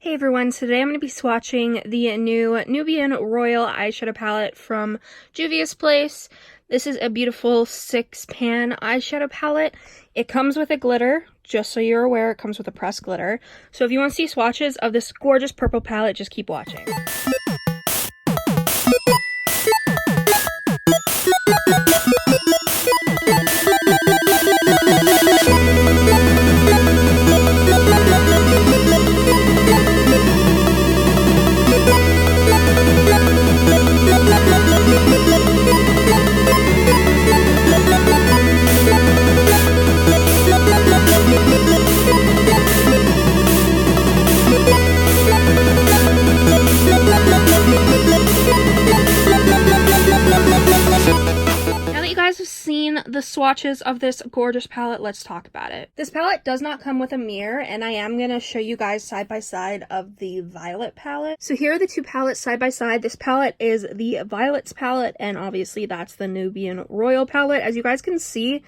Hey everyone, today I'm going to be swatching the new Nubian Royal eyeshadow palette from Juvia's Place. This is a beautiful 6-pan eyeshadow palette. It comes with a glitter, just so you're aware, it comes with a pressed glitter. So if you want to see swatches of this gorgeous purple palette, just keep watching. The swatches of this gorgeous palette, let's talk about it. This palette does not come with a mirror, and I am going to show you guys side by side of the violet palette. So here are the two palettes side by side. This palette is the Violets palette, and obviously that's the Nubian Royal palette. As you guys can see,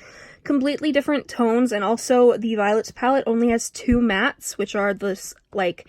completely different tones, and also the Violets palette only has two mattes, which are this like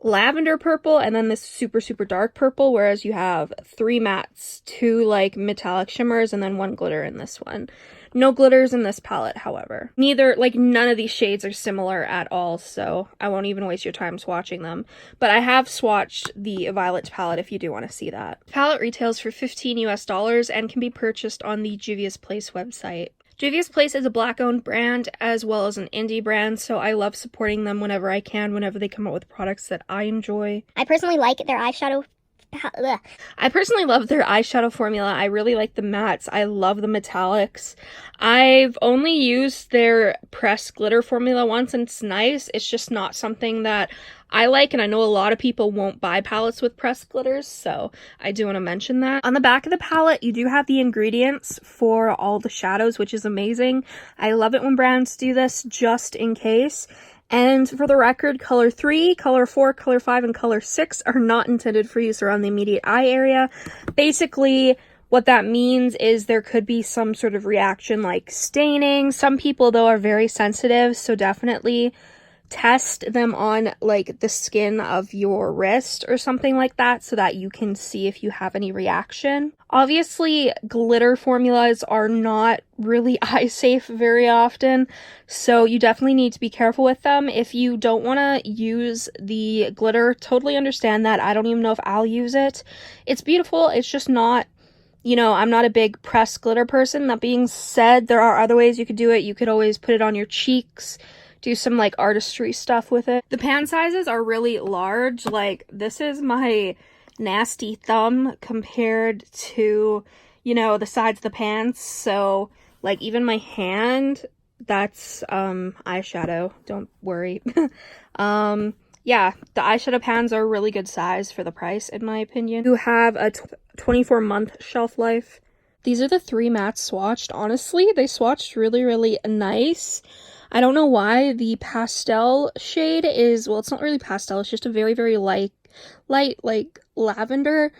lavender purple and then this super dark purple, whereas you have three mattes, two like metallic shimmers, and then one glitter in this one. No glitters in this palette, however. None of these shades are similar at all, so I won't even waste your time swatching them. But I have swatched the Violets palette if you do want to see that. The palette retails for $15 US and can be purchased on the Juvia's Place website. Juvia's Place is a Black-owned brand as well as an indie brand, so I love supporting them whenever I can, whenever they come out with products that I enjoy. I personally like their eyeshadow. I personally love their eyeshadow formula. I really like the mattes. I love the metallics. I've only used their pressed glitter formula once, and it's nice. It's just not something that I like, and I know a lot of people won't buy palettes with pressed glitters, so I do want to mention that. On the back of the palette, you do have the ingredients for all the shadows, which is amazing. I love it when brands do this just in case. And for the record, color 3, color 4, color 5, and color 6 are not intended for use around the immediate eye area. Basically, what that means is there could be some sort of reaction like staining. Some people, though, are very sensitive, so definitely test them on like the skin of your wrist or something like that so that you can see if you have any reaction. Obviously, glitter formulas are not really eye safe very often, so you definitely need to be careful with them. If you don't want to use the glitter, totally understand that. I don't even know if I'll use it. It's beautiful, it's just not, you know, I'm not a big pressed glitter person. That being said, there are other ways you could do it. You could always put it on your cheeks, do some like artistry stuff with it. The pan sizes are really large. Like, this is my nasty thumb compared to, you know, the sides of the pans. So like even my hand, that's eyeshadow, don't worry. Yeah, the eyeshadow pans are a really good size for the price, in my opinion. You have a 24-month shelf life. These are the three mattes swatched. Honestly, they swatched really nice. I don't know why the pastel shade is, well, it's not really pastel, it's just a very light like lavender.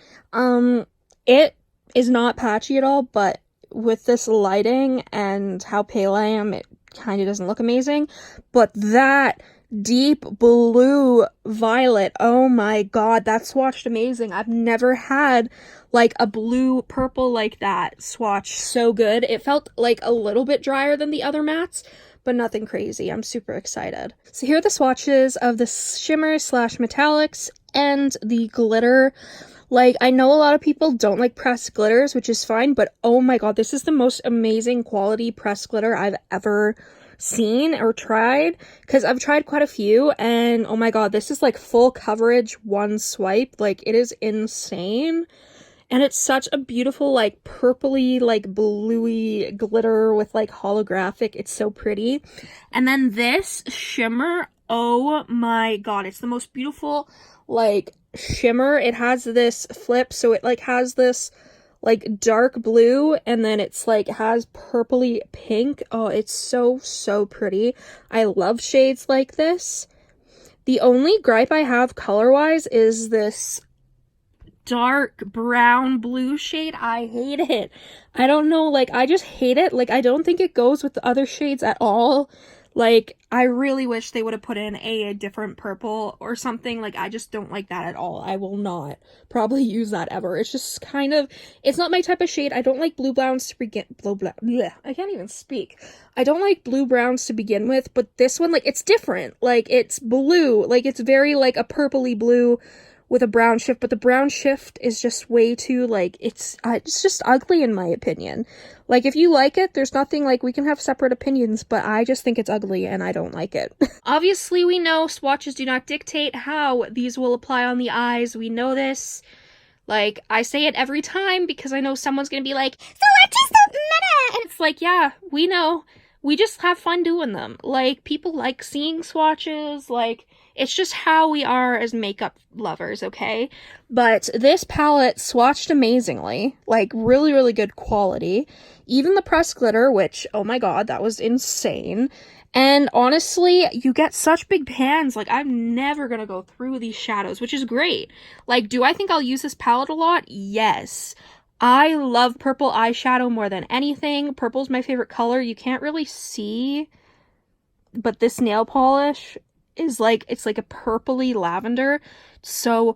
It is not patchy at all, but with this lighting and how pale I am, it kind of doesn't look amazing. But that deep blue violet, oh my god, that swatched amazing. I've never had like a blue purple like that swatch so good. It felt like a little bit drier than the other mattes, but nothing crazy. I'm super excited. So here are the swatches of the shimmer slash metallics and the glitter. Like, I know a lot of people don't like pressed glitters, which is fine, but oh my god, this is the most amazing quality pressed glitter I've ever seen or tried, because I've tried quite a few, and oh my god, this is like full coverage, one swipe. Like, it is insane. And it's such a beautiful, like, purpley, like, bluey glitter with, like, holographic. It's so pretty. And then this shimmer, oh my god, it's the most beautiful, like, shimmer. It has this flip, so it, like, has this, like, dark blue, and then it's, like, has purpley pink. Oh, it's so pretty. I love shades like this. The only gripe I have color-wise is this dark brown blue shade. I hate it. I don't know, like, I just hate it. Like, I don't think it goes with the other shades at all. Like, I really wish they would have put in a different purple or something. Like, I just don't like that at all. I will not probably use that ever. It's just kind of, it's not my type of shade. I don't like blue browns to begin, I can't even speak. I don't like blue browns to begin with, but this one, like, it's different. Like, it's blue. Like, it's very, like, a purpley blue with a brown shift, but the brown shift is just way too, like, it's just ugly in my opinion. Like, if you like it, there's nothing, like, we can have separate opinions, but I just think it's ugly and I don't like it. Obviously, we know swatches do not dictate how these will apply on the eyes. We know this. Like, I say it every time because I know someone's gonna be like, swatches don't matter! And it's like, yeah, we know. We just have fun doing them. Like, people like seeing swatches, like, it's just how we are as makeup lovers, okay? But this palette swatched amazingly. Like, really, really good quality. Even the pressed glitter, which, oh my god, that was insane. And honestly, you get such big pans. Like, I'm never gonna go through these shadows, which is great. Like, do I think I'll use this palette a lot? Yes. I love purple eyeshadow more than anything. Purple's my favorite color. You can't really see, but this nail polish is like, it's like a purpley lavender. So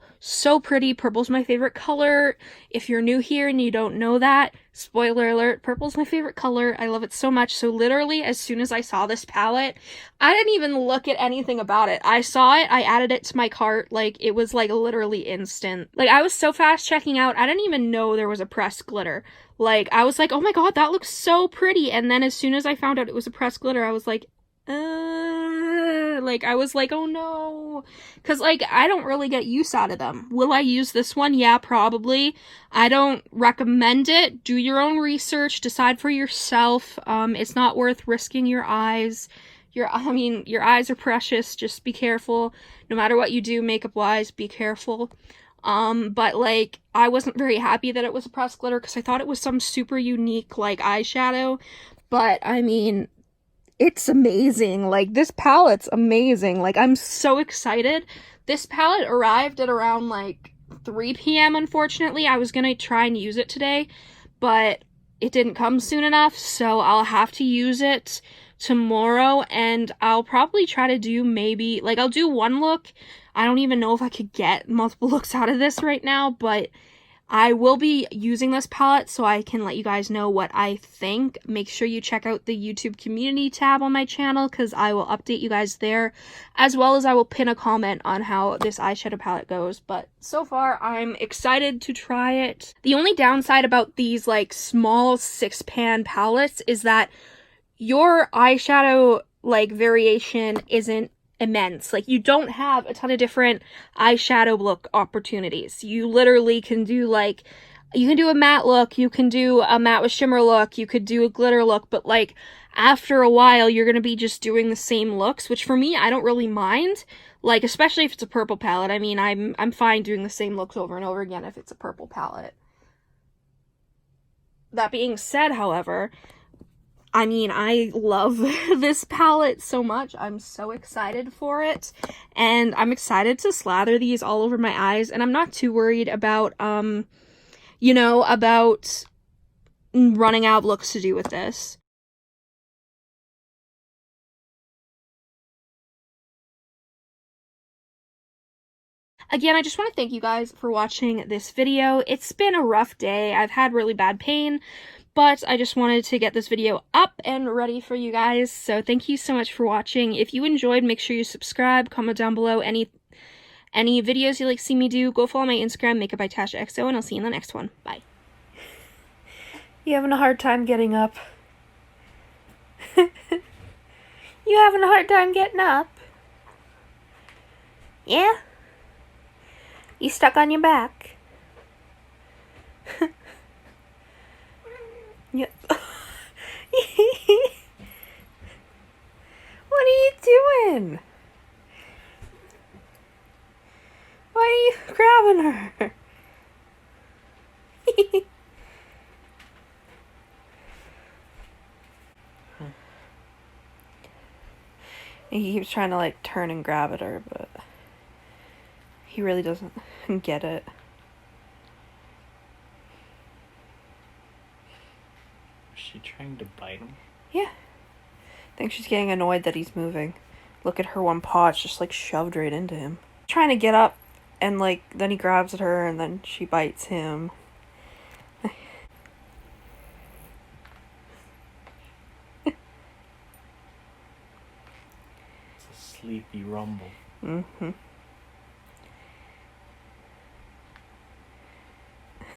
pretty. Purple's my favorite color. If you're new here and you don't know that, spoiler alert, purple's my favorite color. I love it so much. So literally, as soon as I saw this palette, I didn't even look at anything about it. I saw it, I added it to my cart. Like, it was like literally instant. Like, I was so fast checking out, I didn't even know there was a pressed glitter. Like, I was like, oh my god, that looks so pretty. And then as soon as I found out it was a pressed glitter, I was like, I was like, oh no, because, like, I don't really get use out of them. Will I use this one? Yeah, probably. I don't recommend it. Do your own research, decide for yourself. It's not worth risking your eyes. Your eyes are precious. Just be careful. No matter what you do makeup-wise, be careful. But, like, I wasn't very happy that it was a pressed glitter because I thought it was some super unique, like, eyeshadow. But, I mean, it's amazing. Like, this palette's amazing. Like, I'm so excited. This palette arrived at around, like, 3 p.m. unfortunately. I was gonna try and use it today, but it didn't come soon enough, so I'll have to use it tomorrow, and I'll probably try to do maybe, like, I'll do one look. I don't even know if I could get multiple looks out of this right now, but I will be using this palette so I can let you guys know what I think. Make sure you check out the YouTube community tab on my channel because I will update you guys there, as well as I will pin a comment on how this eyeshadow palette goes. But so far, I'm excited to try it. The only downside about these, like, small 6-pan palettes is that your eyeshadow, like, variation isn't immense. Like, you don't have a ton of different eyeshadow look opportunities. You literally can do, like, you can do a matte look, you can do a matte with shimmer look, you could do a glitter look, but, like, after a while, you're gonna be just doing the same looks, which for me, I don't really mind. Like, especially if it's a purple palette. I mean, I'm fine doing the same looks over and over again if it's a purple palette. That being said, however, I mean, I love this palette so much. I'm so excited for it. And I'm excited to slather these all over my eyes. And I'm not too worried about, you know, about running out of looks to do with this. Again, I just want to thank you guys for watching this video. It's been a rough day. I've had really bad pain, but I just wanted to get this video up and ready for you guys. So thank you so much for watching. If you enjoyed, make sure you subscribe, comment down below any videos you'd like to see me do. Go follow my Instagram, Makeup by Tasha XO, and I'll see you in the next one. Bye. You having a hard time getting up? You having a hard time getting up? Yeah? You stuck on your back? Yeah. What are you doing? Why are you grabbing her? He keeps trying to, like, turn and grab at her, but he really doesn't get it. Is she trying to bite him? Yeah. think she's getting annoyed that he's moving. Look at her one paw, it's just like shoved right into him. Trying to get up and like then he grabs at her and then she bites him. It's a sleepy rumble. Mm-hmm.